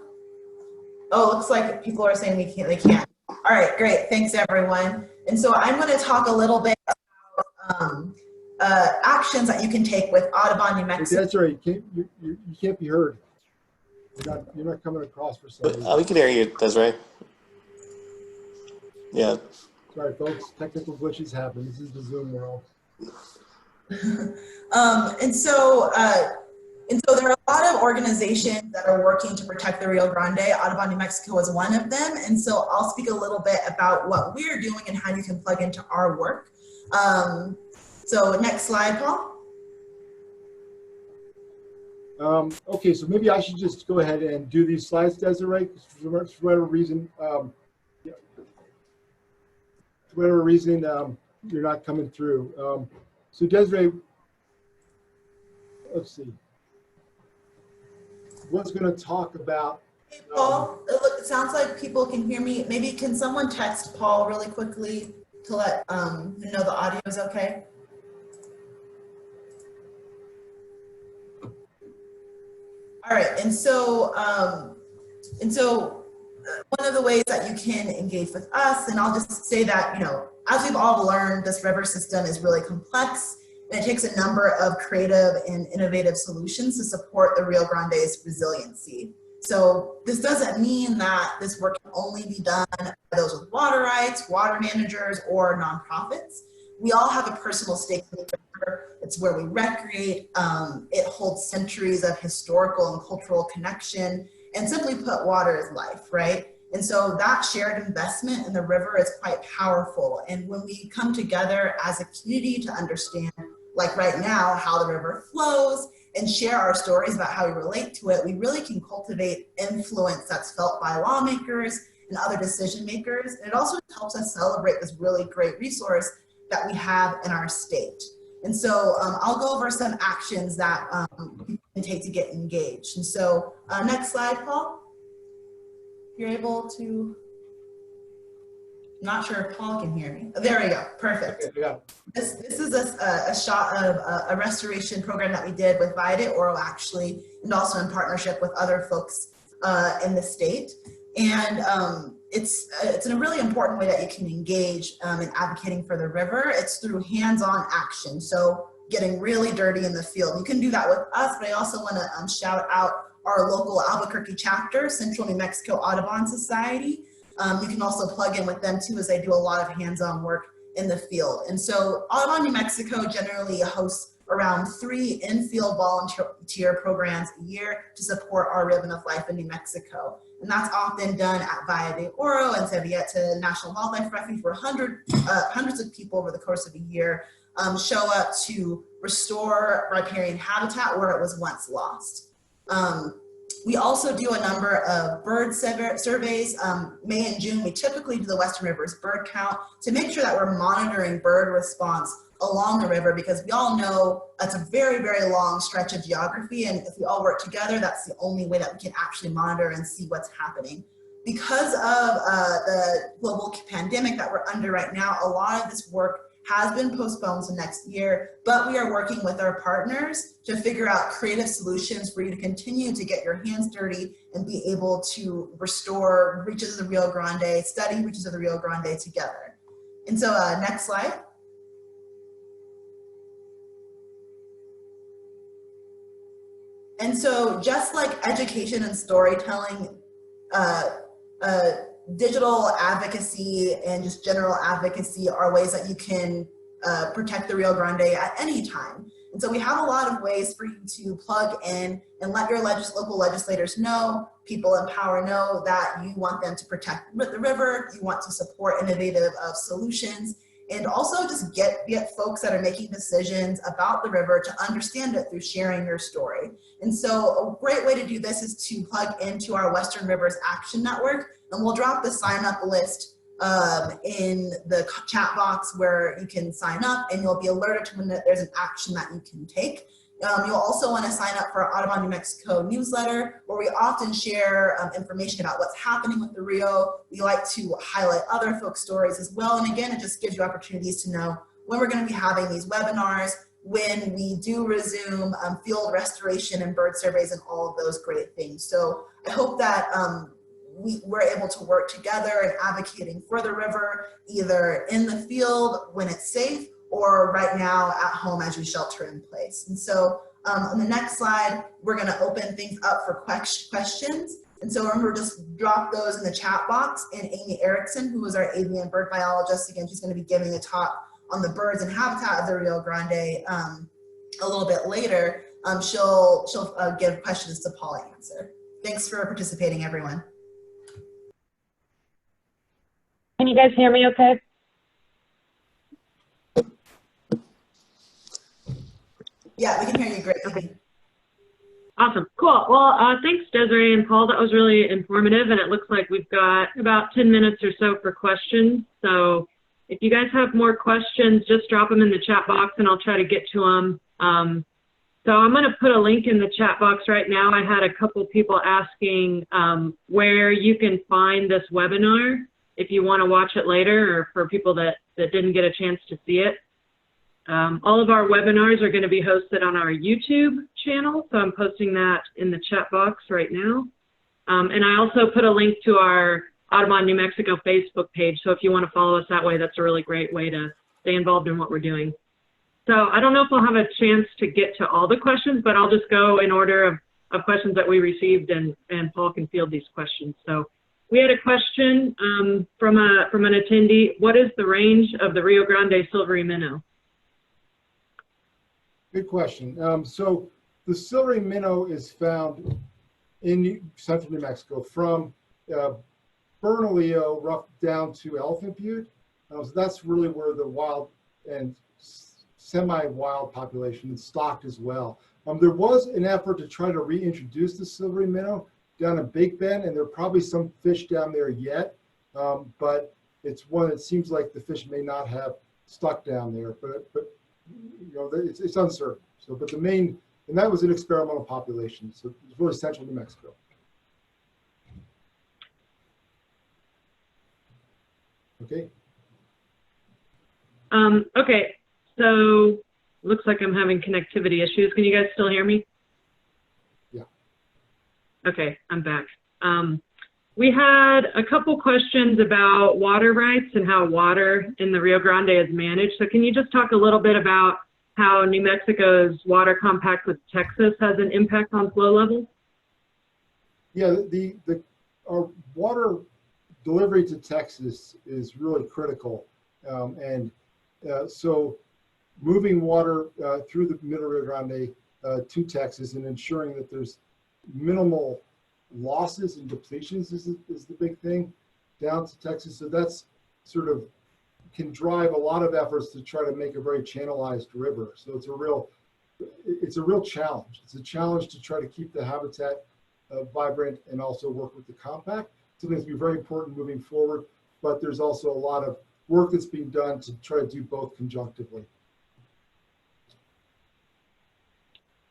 Oh, looks like people are saying they can't. All right, great. Thanks, everyone. And so I'm going to talk a little bit about actions that you can take with Audubon, New Mexico. Desiree, you can't be heard. You're not coming across for some reason. We can hear you, Desiree. Yeah. Sorry, folks. Technical glitches happen. This is the Zoom world. And so there are a lot of organizations that are working to protect the Rio Grande. Audubon, New Mexico is one of them. And so I'll speak a little bit about what we're doing and how you can plug into our work. So next slide, Paul. Okay, so maybe I should just go ahead and do these slides, Desiree, for whatever reason, you're not coming through. So Desiree, let's see. What's going to talk about? Hey, Paul, it sounds like people can hear me. Maybe can someone text Paul really quickly to let him know the audio is okay? All right, and so one of the ways that you can engage with us, and I'll just say that, as we've all learned, this river system is really complex, and it takes a number of creative and innovative solutions to support the Rio Grande's resiliency. So this doesn't mean that this work can only be done by those with water rights, water managers, or nonprofits. We all have a personal stake in the river. It's where we recreate. It holds centuries of historical and cultural connection, and simply put, water is life, right? And so that shared investment in the river is quite powerful. And when we come together as a community to understand, like right now, how the river flows and share our stories about how we relate to it, we really can cultivate influence that's felt by lawmakers and other decision makers. And it also helps us celebrate this really great resource that we have in our state. And so I'll go over some actions that you can take to get engaged. And so next slide, Paul. You're able to, I'm not sure if Paul can hear me. There we go, perfect. Okay, yeah. This is a shot of a restoration program that we did with Via Oro actually, and also in partnership with other folks in the state. And it's in a really important way that you can engage in advocating for the river. It's through hands-on action. So getting really dirty in the field. You can do that with us, but I also want to shout out our local Albuquerque chapter, Central New Mexico Audubon Society. You can also plug in with them too, as they do a lot of hands-on work in the field. And so Audubon New Mexico generally hosts around 3 in-field volunteer programs a year to support our ribbon of life in New Mexico. And that's often done at Valle de Oro and evieta National Wildlife Refuge, where hundreds of people over the course of a year show up to restore riparian habitat where it was once lost. We also do a number of bird surveys. May and June, we typically do the Western Rivers bird count to make sure that we're monitoring bird response along the river, because we all know that's a very, very long stretch of geography. And if we all work together, that's the only way that we can actually monitor and see what's happening. Because of the global pandemic that we're under right now, a lot of this work has been postponed to next year, but we are working with our partners to figure out creative solutions for you to continue to get your hands dirty and be able to restore reaches of the Rio Grande, study reaches of the Rio Grande together. And so next slide. And so just like education and storytelling, digital advocacy and just general advocacy are ways that you can protect the Rio Grande at any time. And so we have a lot of ways for you to plug in and let your local legislators know, people in power know that you want them to protect the river, you want to support innovative solutions, and also just get folks that are making decisions about the river to understand it through sharing your story. And so a great way to do this is to plug into our Western Rivers Action Network, and we'll drop the sign up list in the chat box where you can sign up, and you'll be alerted to when there's an action that you can take. You'll also want to sign up for our Audubon New Mexico newsletter, where we often share information about what's happening with the Rio. We like to highlight other folks' stories as well. And again, it just gives you opportunities to know when we're going to be having these webinars, when we do resume field restoration and bird surveys and all of those great things. So I hope that we're able to work together in advocating for the river, either in the field when it's safe, or right now at home as we shelter in place. And so on the next slide, we're gonna open things up for questions. And so remember, just drop those in the chat box, and Amy Erickson, who is our avian bird biologist, again, she's gonna be giving a talk on the birds and habitat of the Rio Grande a little bit later. She'll give questions to Paul to answer. Thanks for participating, everyone. Can you guys hear me okay? Yeah, we can hear you great. Okay. Awesome, cool. Well, thanks Desiree and Paul. That was really informative, and it looks like we've got about 10 minutes or so for questions. So if you guys have more questions, just drop them in the chat box and I'll try to get to them. So I'm gonna put a link in the chat box right now. I had a couple people asking where you can find this webinar if you want to watch it later, or for people that didn't get a chance to see it. All of our webinars are going to be hosted on our YouTube channel, so I'm posting that in the chat box right now. And I also put a link to our Audubon New Mexico Facebook page. So if you want to follow us that way, that's a really great way to stay involved in what we're doing. So I don't know if we'll have a chance to get to all the questions, but I'll just go in order of questions that we received, and Paul can field these questions. So we had a question from an attendee. What is the range of the Rio Grande silvery minnow? Good question. So the silvery minnow is found in central New Mexico from Bernalillo rough down to Elephant Butte. So that's really where the wild and semi-wild population is stocked as well. There was an effort to try to reintroduce the silvery minnow down in Big Bend, and there are probably some fish down there yet, but it's one that seems like the fish may not have stuck down there, but you know, it's uncertain. So, but the main, and that was an experimental population, so it's really central New Mexico. Okay. Okay, so looks like I'm having connectivity issues. Can you guys still hear me? Yeah. Okay, I'm back. We had a couple questions about water rights and how water in the Rio Grande is managed. So can you just talk a little bit about how New Mexico's water compact with Texas has an impact on flow levels? Yeah, our water delivery to Texas is really critical. So moving water through the Middle Rio Grande to Texas and ensuring that there's minimal losses and depletions is the big thing down to Texas. So that's sort of can drive a lot of efforts to try to make a very channelized river. So it's a real challenge. It's a challenge to try to keep the habitat vibrant and also work with the compact. Something that's going to be very important moving forward, but there's also a lot of work that's being done to try to do both conjunctively.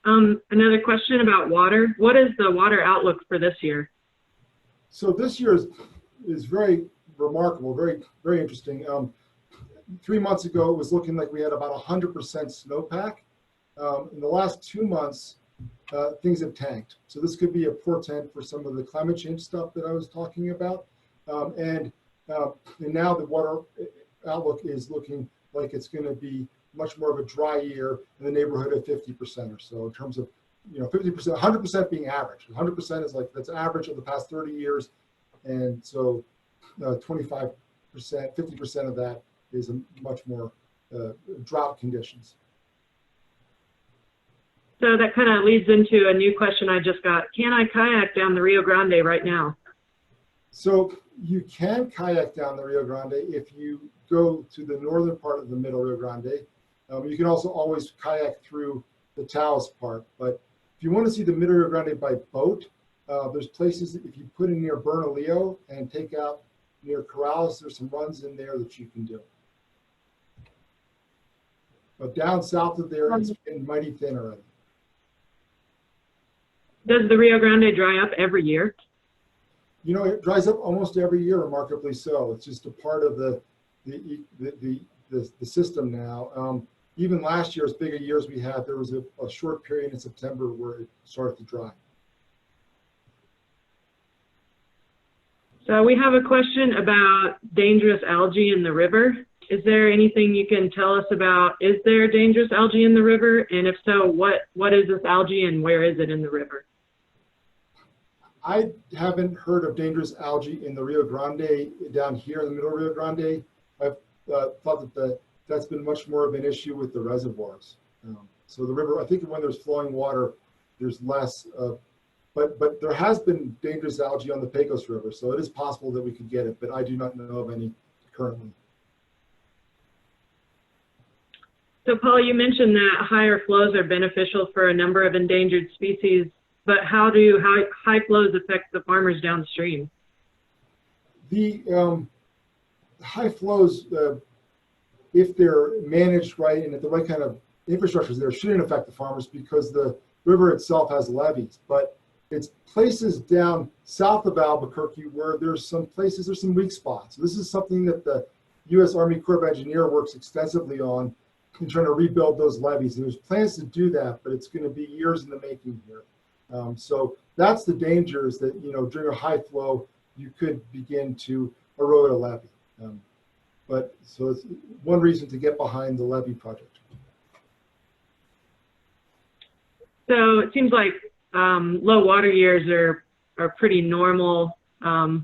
Another question about water. What is the water outlook for this year? So this year is very remarkable, very, very interesting. 3 months ago, it was looking like we had about 100% snowpack. In the last 2 months, things have tanked. So this could be a portent for some of the climate change stuff that I was talking about. And now the water outlook is looking like it's going to be much more of a dry year in the neighborhood of 50% or so in terms of, 50%, 100% being average. 100% is like, that's average of the past 30 years. And so 25%, 50% of that is a much more drought conditions. So that kind of leads into a new question I just got. Can I kayak down the Rio Grande right now? So you can kayak down the Rio Grande if you go to the northern part of the Middle Rio Grande. You can also always kayak through the Taos part. But if you want to see the Middle Rio Grande by boat, there's places that if you put in near Bernalillo and take out near Corrales, there's some runs in there that you can do. But down south of there, it's getting mighty thin already. Does the Rio Grande dry up every year? It dries up almost every year, remarkably so. It's just a part of the system now. Even last year, as big a year as we had, there was a short period in September where it started to dry. So we have a question about dangerous algae in the river. Is there anything you can tell us about, is there dangerous algae in the river? And if so, what is this algae and where is it in the river? I haven't heard of dangerous algae in the Rio Grande down here in the Middle Rio Grande. I've thought that that's been much more of an issue with the reservoirs. So the river, I think when there's flowing water, there's less of, but there has been dangerous algae on the Pecos River, so it is possible that we could get it, but I do not know of any currently. So Paul, you mentioned that higher flows are beneficial for a number of endangered species, but how do high flows affect the farmers downstream? The high flows, if they're managed right and if the right kind of infrastructure is there, shouldn't affect the farmers because the river itself has levees. But it's places down south of Albuquerque where there's some weak spots. So this is something that the U.S. Army Corps of Engineers works extensively on in trying to rebuild those levees. And there's plans to do that, but it's going to be years in the making here. So that's the danger is that, during a high flow, you could begin to erode a levee. But so it's one reason to get behind the levee project. So it seems like low water years are pretty normal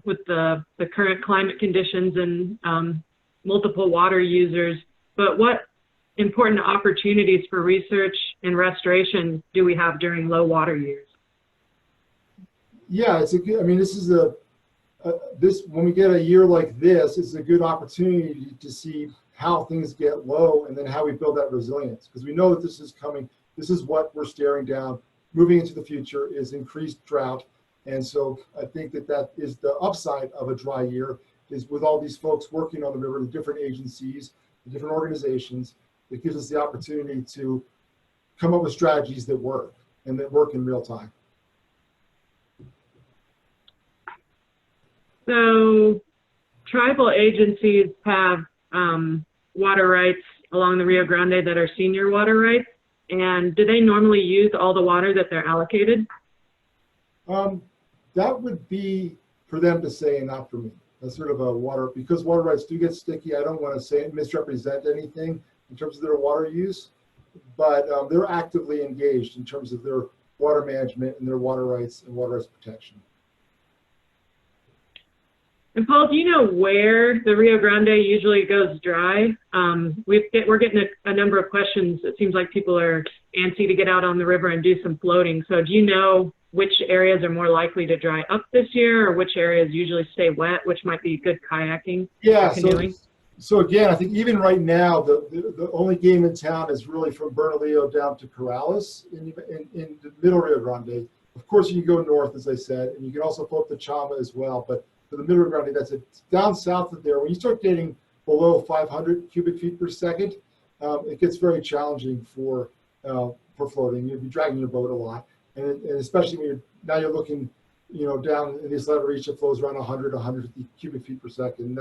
with the current climate conditions and multiple water users. But what important opportunities for research and restoration do we have during low water years? Yeah, it's a good, I mean, this is when we get a year like this, it's a good opportunity to see how things get low and then how we build that resilience. Because we know that this is coming, this is what we're staring down. Moving into the future is increased drought. And so I think that is the upside of a dry year, is with all these folks working on the river, the different agencies, the different organizations, it gives us the opportunity to come up with strategies that work and that work in real time. So tribal agencies have water rights along the Rio Grande that are senior water rights. And do they normally use all the water that they're allocated? That would be for them to say and not for me. That's sort of a water, because water rights do get sticky. I don't want to say misrepresent anything in terms of their water use, but they're actively engaged in terms of their water management and their water rights and water rights protection. And Paul, do you know where the Rio Grande usually goes dry? We're getting a number of questions. It seems like people are antsy to get out on the river and do some floating. So do you know which areas are more likely to dry up this year, or which areas usually stay wet, which might be good kayaking? Yeah, canoeing? so again, I think even right now, the only game in town is really from Bernalillo down to Corrales in the Middle Rio Grande. Of course, you can go north, as I said, and you can also float the Chama as well. But for the Middle Rio Grande, that's it. Down south of there, when you start getting below 500 cubic feet per second, it gets very challenging for floating. You'll be dragging your boat a lot, and especially when you're looking, down in this level reach that flows around 150 cubic feet per second.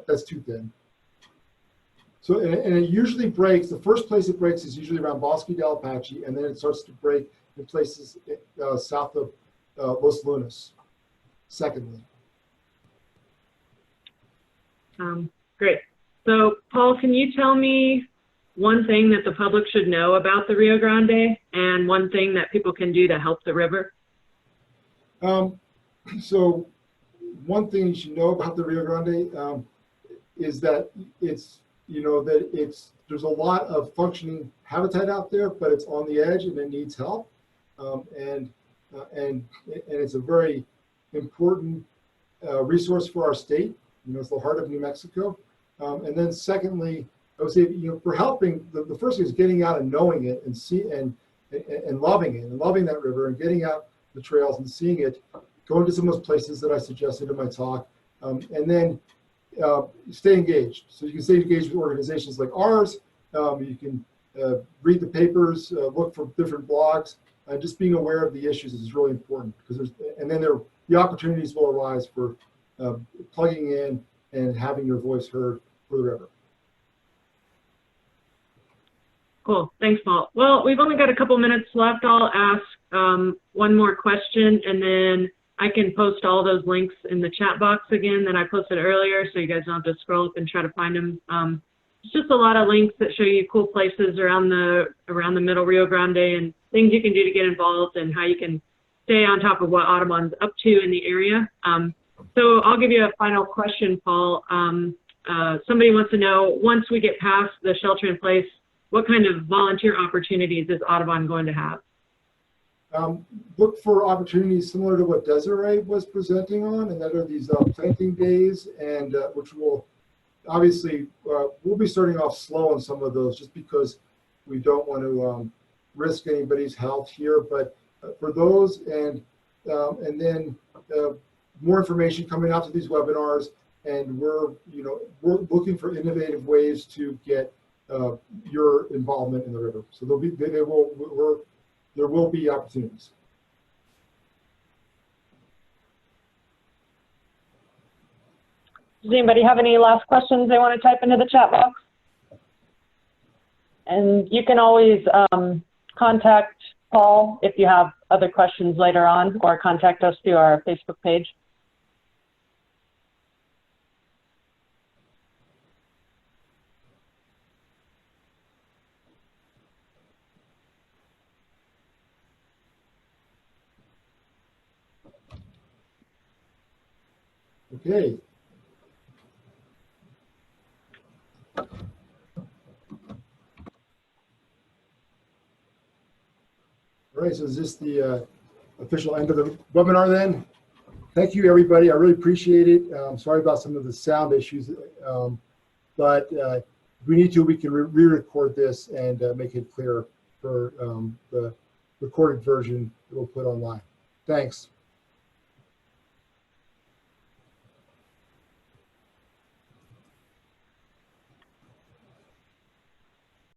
That's too thin. So and it usually breaks. The first place it breaks is usually around Bosque Del Apache, and then it starts to break in places south of Los Lunas. Secondly. Great. So, Paul, can you tell me one thing that the public should know about the Rio Grande and one thing that people can do to help the river? So one thing you should know about the Rio Grande is that there's a lot of functioning habitat out there, but it's on the edge and it needs help. And it's a very important resource for our state. It's the heart of New Mexico. And then secondly, I would say, for helping, the first thing is getting out and knowing it and loving it and loving that river and getting out the trails and seeing it, going to some of those places that I suggested in my talk, and then stay engaged. So you can stay engaged with organizations like ours. You can read the papers, look for different blogs, and just being aware of the issues is really important, because the opportunities will arise for plugging in and having your voice heard for the river. Cool. Thanks, Paul. Well, we've only got a couple minutes left. I'll ask one more question, and then I can post all those links in the chat box again that I posted earlier, so you guys don't have to scroll up and try to find them. It's just a lot of links that show you cool places around the Middle Rio Grande and things you can do to get involved and how you can stay on top of what Audubon's up to in the area. So I'll give you a final question, Paul. Somebody wants to know, once we get past the shelter in place, what kind of volunteer opportunities is Audubon going to have? Look for opportunities similar to what Desiree was presenting on, and that are these planting days, and which will obviously, we'll be starting off slow on some of those just because we don't want to risk anybody's health here. But for those, and then more information coming out to these webinars, and we're looking for innovative ways to get your involvement in the river. So there will be opportunities. Does anybody have any last questions they want to type into the chat box? And you can always contact Paul if you have other questions later on, or contact us through our Facebook page. Okay. All right, so is this the official end of the webinar then? Thank you, everybody. I really appreciate it. Sorry about some of the sound issues, but if we need to, we can re-record this and make it clear for the recorded version that we'll put online. Thanks.